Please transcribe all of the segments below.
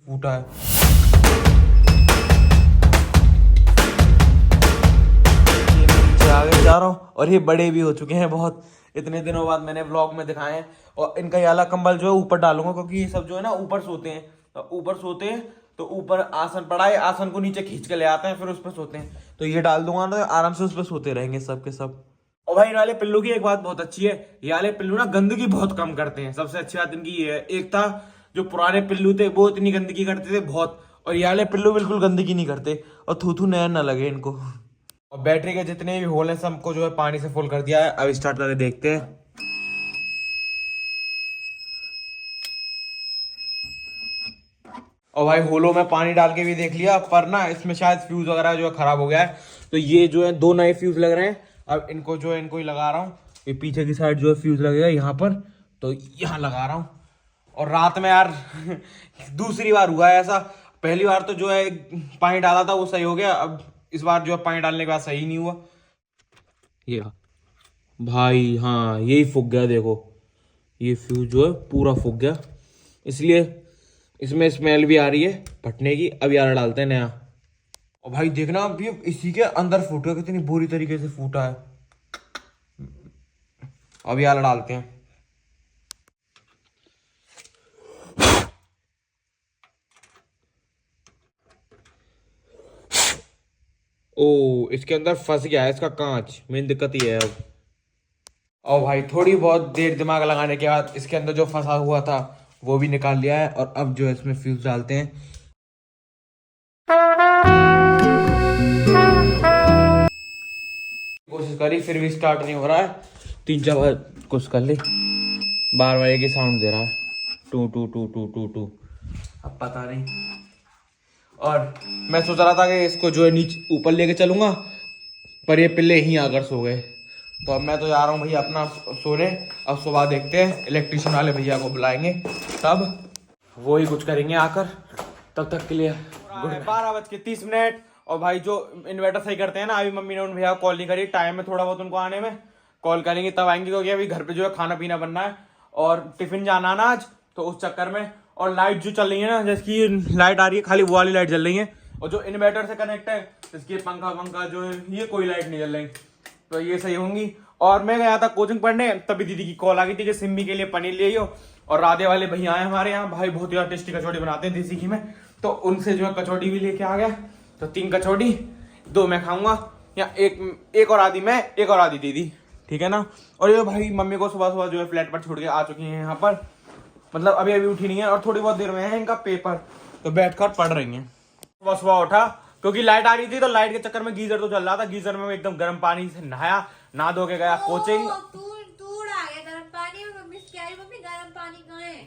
फूटा है। ये मैं नीचे आगे जा रहा हूँ और ये बड़े भी हो चुके हैं बहुत, इतने दिनों बाद मैंने व्लॉग में दिखाए हैं। और इनका ये वाला कंबल जो है ऊपर डालूंगा, क्योंकि ये सब जो है ना ऊपर सोते हैं, तो ऊपर आसन पड़ा है, आसन को नीचे खींच के ले आते हैं, फिर उस पर सोते हैं। तो ये डाल दूंगा ना, आराम से उस पर सोते रहेंगे सब के सब। और भाई इन वाले पिल्लू की एक बात बहुत अच्छी है, ये वाले पिल्लू ना गंदगी बहुत कम करते हैं। सबसे अच्छी बात इनकी ये है। एक था जो पुराने पिल्लू थे वो इतनी गंदगी करते थे बहुत, और ये वाले पिल्लू बिल्कुल गंदगी नहीं करते, और थू थू नैन ना लगे इनको। और बैटरी के जितने भी होल हैं सबको जो है पानी से फुल कर दिया है। अब स्टार्ट करके देखते हैं। और भाई होलो में पानी डाल के भी देख लिया, पर ना इसमें शायद फ्यूज वगैरह जो है खराब हो गया है। तो ये जो है 2 नए फ्यूज लग रहे हैं। अब इनको जो है इनको ही लगा रहा हूँ। ये पीछे की साइड जो है फ्यूज लगेगा यहाँ पर, तो यहाँ लगा रहा हूँ। और रात में यार दूसरी बार हुआ है ऐसा। पहली बार तो जो है पानी डाला था वो सही हो गया, अब इस बार जो है पानी डालने के बाद सही नहीं हुआ। ये भाई हाँ, यही फूक गया, देखो ये फ्यूज जो है पूरा फूक गया, इसलिए इसमें स्मेल भी आ रही है फटने की। अब यार डालते हैं नया। और भाई देखना अब ये इसी के अंदर फूटा, कितनी बुरी तरीके से फूटा है। अब यार डालते हैं। ओ, इसके अंदर फंस गया है इसका कांच, मेन दिक्कत ये है अब। और भाई थोड़ी बहुत देर दिमाग लगाने के बाद इसके अंदर जो फंसा हुआ था वो भी निकाल लिया है। और अब जो है इसमें फ्यूज डालते हैं। कोशिश करी फिर भी स्टार्ट नहीं हो रहा है। 3-4 बार कोशिश कर ली, 12 बजे की साउंड दे रहा है, टू टू टू टू टू टू। अब पता नहीं। और मैं सोच रहा था कि इसको जो है नीचे ऊपर लेके चलूंगा, पर ये पिल्ले यहीं आकर सो गए। तो अब मैं तो जा रहा हूँ भैया अपना सोने। अब सुबह देखते हैं, इलेक्ट्रिशियन वाले भैया को बुलाएंगे, तब वो ही कुछ करेंगे आकर। तब तक के लिए 12:30। और भाई जो इन्वर्टर सही करते हैं ना, अभी मम्मी ने उन भैया को कॉल नहीं करी, टाइम में थोड़ा बहुत उनको आने में, कॉल करेंगे तब आएंगे, क्योंकि अभी घर पे जो है खाना पीना बनना है और टिफिन जाना ना आज, तो उस चक्कर में। और लाइट जो चल रही है ना, जैसे लाइट आ रही है खाली वो वाली लाइट जल रही है, और जो इन्वर्टर से कनेक्ट है इसकी पंखा जो है ये कोई लाइट नहीं जल रही, तो ये सही होंगी। और मैं गया था कोचिंग पढ़ने, तभी दीदी की कॉल आ गई थी कि सिम्मी के लिए पनीर ले आइयो। और राधे वाले भैया आए हमारे यहाँ, भाई बहुत ही टेस्टी कचौड़ी बनाते हैं देसी घी में, तो उनसे जो है कचौड़ी भी लेके आ गया। तो 3 कचौड़ी, 2 मैं खाऊंगा, या एक और आधी मैं, एक और आधी दीदी, ठीक है ना। और ये भाई मम्मी को सुबह सुबह जो है फ्लैट पर छोड़ के आ चुकी हैं यहाँ पर, मतलब अभी अभी उठी नहीं है, और थोड़ी बहुत देर में है इनका पेपर, तो बैठकर पढ़ रही हैं। सुबह सुबह उठा क्योंकि लाइट आ रही थी, तो लाइट के चक्कर में गीजर तो चल रहा था, गीजर में एकदम गर्म पानी से नहाया, नहा धो के गया कोचिंग।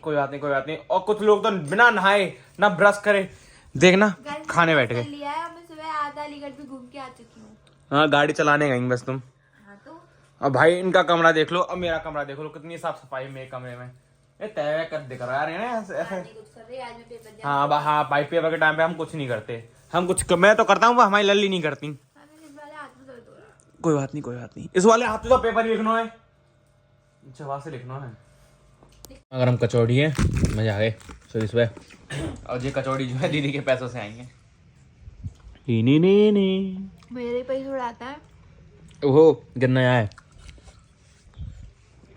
कोई बात नहीं, कोई बात नहीं। और कुछ लोग तो बिना नहाए ना ब्रश करे देखना खाने बैठ गए। अलीगढ़ भी घूम के आ चुकी हूँ। हाँ, गाड़ी चलाने गई बस तुम। हाँ तो अब भाई इनका कमरा देख लो, अब मेरा कमरा देख लो, कितनी साफ सफाई मेरे कमरे में। ये तय कर दिख रहा है ना ऐसे। हाँ हाँ, भाई पेपर के टाइम पे हम कुछ नहीं करते, हम कुछ मैं तो करता हूँ, हमारी लल्ली नहीं करती। कोई बात नहीं, कोई बात नहीं, इस वाले हाथ तो पेपर लिखना है, जवाब से लिखना है। अगर हम कचौड़ी है मजा आ गए सुबह सुबह। और ये कचौड़ी जो है दीदी के पैसों से आएंगे। मेरे पैसे उड़ाता है ओहो, गिरना है।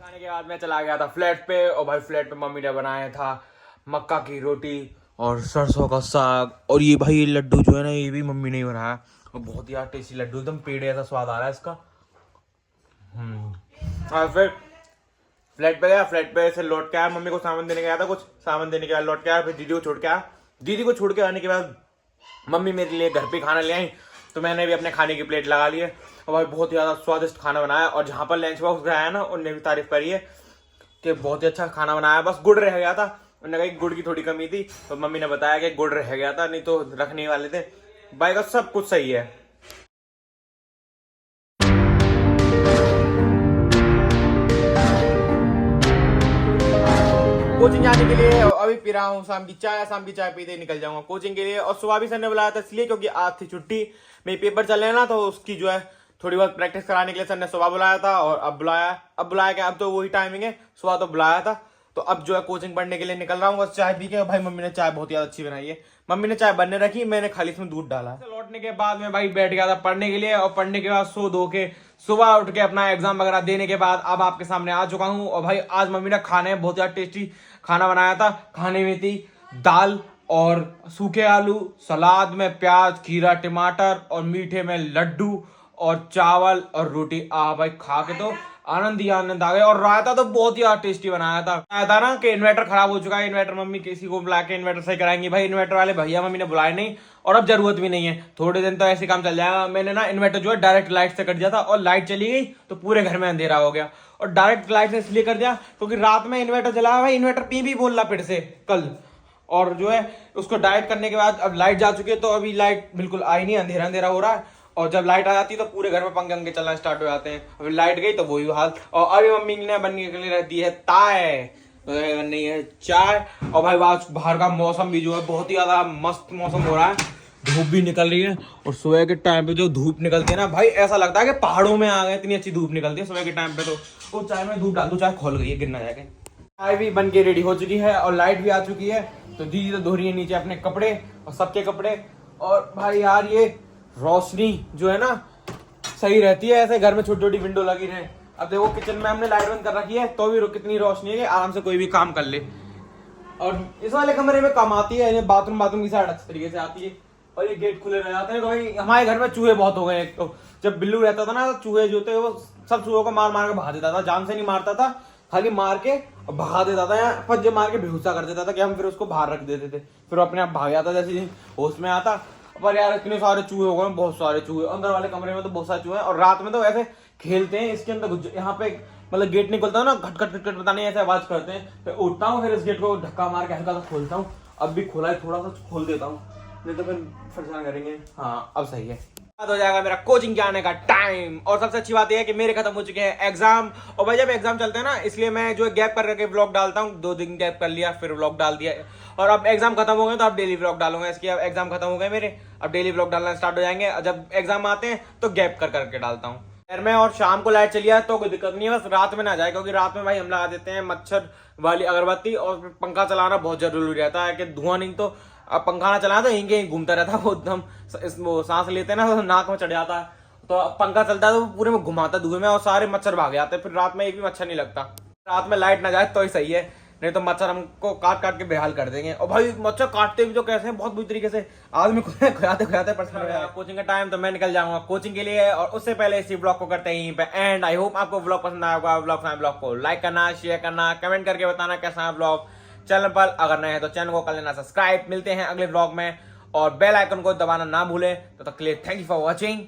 खाने के बाद मैं चला गया था फ्लैट पे, और भाई फ्लैट पे मम्मी ने बनाया था मक्का की रोटी और सरसों का साग। और ये भाई ये लड्डू जो है ना, ये भी मम्मी ने ही बनाया, और बहुत ही टेस्टी लड्डू, एकदम पेड़े ऐसा स्वाद आ रहा है इसका। और फिर फ्लैट पे गया, फ्लैट पे से लौट के आया, मम्मी को सामान देने गया था, कुछ सामान देने के बाद लौट के आया, फिर दीदी को छोड़ के आया। दीदी को छोड़ के आने के बाद मम्मी मेरे लिए घर पे खाना ले आई, तो मैंने भी अपने खाने की प्लेट लगा ली है। और भाई बहुत ही ज़्यादा स्वादिष्ट खाना बनाया, और जहाँ पर लंच बॉक्स गया है ना, उनने भी तारीफ करी है कि बहुत ही अच्छा खाना बनाया। बस गुड़ रह गया था, उन्होंने कहा गुड़ की थोड़ी कमी थी, तो मम्मी ने बताया कि गुड़ रह गया था, नहीं तो रखने वाले थे। भाई का सब कुछ सही है। कोचिंग जाने के लिए अभी पी रहा हूँ शाम की चाय पीते निकल जाऊंगा कोचिंग के लिए। और सुबह भी सर ने बुलाया था इसलिए क्योंकि आज थी छुट्टी, मेरे पेपर चल रहे हैं ना, तो उसकी जो है थोड़ी बहुत प्रैक्टिस कराने के लिए सर ने सुबह बुलाया था। और अब बुलाया क्या, अब तो वही टाइमिंग है, सुबह तो बुलाया था, तो अब जो है कोचिंग पढ़ने के लिए निकल रहा हूँ बस चाय पी के। भाई मम्मी ने चाय बहुत ज्यादा अच्छी बनाई है, मम्मी ने चाय बनने रखी, मैंने खाली इसमें दूध डाला है। लौटने के बाद में भाई बैठ गया था पढ़ने के लिए, और पढ़ने के बाद सो धो के सुबह उठ के अपना एग्जाम वगैरह देने के बाद अब आपके सामने आ चुका हूँ। और भाई आज मम्मी ने खाने में बहुत ज्यादा टेस्टी खाना बनाया था। खाने में थी दाल और सूखे आलू, सलाद में प्याज खीरा टमाटर, और मीठे में लड्डू और चावल और रोटी। भाई खा के तो आनंद ही आनंद आ गया। और रायता तो बहुत ही टेस्टी बनाया था। आया था ना कि इन्वर्टर खराब हो चुका है, इन्वर्टर मम्मी किसी को बुला के इन्वर्टर सही कराएंगी। भाई इन्वर्टर वाले भैया मम्मी ने बुलाए नहीं, और अब जरूरत भी नहीं है, थोड़े दिन तो ऐसे काम चल जाएगा। मैंने ना इन्वर्टर जो है डायरेक्ट लाइट से कट दिया था, और लाइट चली गई तो पूरे घर में अंधेरा हो गया। और डायरेक्ट लाइट से इसलिए कर दिया क्योंकि रात में इन्वर्टर चला, भाई इन्वर्टर पी भी बोल रहा फिर से कल, और जो है उसको डाइट करने के बाद अब लाइट जा चुकी है, तो अभी लाइट बिल्कुल आई नहीं, अंधेरा अंधेरा हो रहा है। और जब लाइट आ जाती है तो पूरे घर में पंखे अंगे चलना स्टार्ट हो जाते हैं। अभी लाइट गई तो वही हाल। और अभी मम्मी ने बनने के लिए रहती है ताय, बननी है चाय। और भाई बाहर का मौसम भी जो है बहुत ही ज्यादा मस्त मौसम हो रहा है, धूप भी निकल रही है। और सुबह के टाइम पे जो धूप निकलती है ना भाई, ऐसा लगता है कि पहाड़ों में आ गए, इतनी अच्छी धूप निकलती है सुबह के टाइम पे। तो चाय में धूप डाल दो, चाय खोल गई है, गिरना जाएगा। चाय भी बन के रेडी हो चुकी है और लाइट भी आ चुकी है। तो दीदी तो धो रही है नीचे अपने कपड़े और सबके कपड़े। और भाई यार ये रोशनी जो है ना सही रहती है, ऐसे घर में छोटी छोटी विंडो लगी रहे। अब देखो किचन में हमने लाइट बंद कर रखी है तो भी कितनी रोशनी है कि आराम से कोई भी काम कर ले। और इस वाले कमरे में काम आती है, बाथरूम की साइड अच्छी तरीके से आती है। और ये गेट खुले रह जाते हैं। भाई हमारे घर में चूहे बहुत हो गए। एक तो जब बिल्लू रहता था ना, तो चूहे जो थे वो सब चूहों को मार मार के भगा देता था, जान से नहीं मारता था, खाली मार के भगा देता था, या पंजे मार के बेहोशा कर देता था कि हम फिर उसको बाहर रख देते थे, फिर अपने आप भाग जाता जैसे होश में आता। पर यार इतने सारे चूहे हो गए, बहुत सारे चूहे अंदर वाले कमरे में, तो बहुत सारे चूहे हैं। और रात में तो ऐसे खेलते हैं इसके अंदर, यहाँ पे मतलब गेट नहीं खुलता ना, खट खट खट खट पता नहीं ऐसे आवाज करते हैं। फिर उठता हूँ, फिर इस गेट को धक्का मार के हल्का सा खोलता हूँ। अब भी खोला है, थोड़ा सा खोल देता हूँ, नहीं तो फिर परेशान करेंगे। हाँ अब सही है, हो जाएगा मेरा कोचिंग जाने का टाइम। और सबसे अच्छी बात यह है कि मेरे खत्म हो चुके हैं एग्जाम। और भाई जब एग्जाम चलते हैं ना, इसलिए मैं जो गैप कर के व्लॉग डालता हूँ, 2 दिन गैप कर लिया फिर व्लॉग डाल दिया। और अब एग्जाम खत्म हो गए तो अब डेली व्लॉग डालूंगा। इसके अब एग्जाम खत्म हो गए मेरे, अब डेली व्लॉग डालना स्टार्ट हो जाएंगे। और जब एग्जाम आते हैं तो गैप कर करके डालता हूँ। शहर में और शाम को लाइट चली जाए तो कोई दिक्कत नहीं है, बस रात में ना जाए, क्योंकि रात में भाई हम लगा देते हैं मच्छर वाली अगरबत्ती। और पंखा चलाना बहुत जरूरी रहता है कि धुआं नहीं तो, अब पंखा ना चलाना तो यहीं घूमता रहता है वो, एकदम वो सांस लेते हैं ना तो नाक में चढ़ जाता है। तो पंखा चलता है तो पूरे में घुमाता धुएं में, और सारे मच्छर भाग जाते हैं। फिर रात में एक भी मच्छर नहीं लगता। रात में लाइट ना जाए तो ही सही है, नहीं तो मच्छर हमको काट काट के बेहाल कर देंगे। और भाई मच्छर काटते भी तो कैसे हैं, बहुत बुरी तरीके से, आदमी खुयाते खुयाते परेशान हो गया। कोचिंग का टाइम तो मैं निकल जाऊंगा कोचिंग के लिए। और उससे पहले इसी ब्लॉग को करते हैं यहीं पे एंड। आई होप आपको ब्लॉग पसंद आया होगा। ब्लॉग को लाइक करना, शेयर करना, कमेंट करके बताना कैसा है ब्लॉग। चैनल पर अगर नए हैं तो चैनल को कर लेना सब्सक्राइब। मिलते हैं अगले ब्लॉग में, और बेल आइकन को दबाना ना भूलें। तो तक के लिए थैंक यू फॉर वॉचिंग।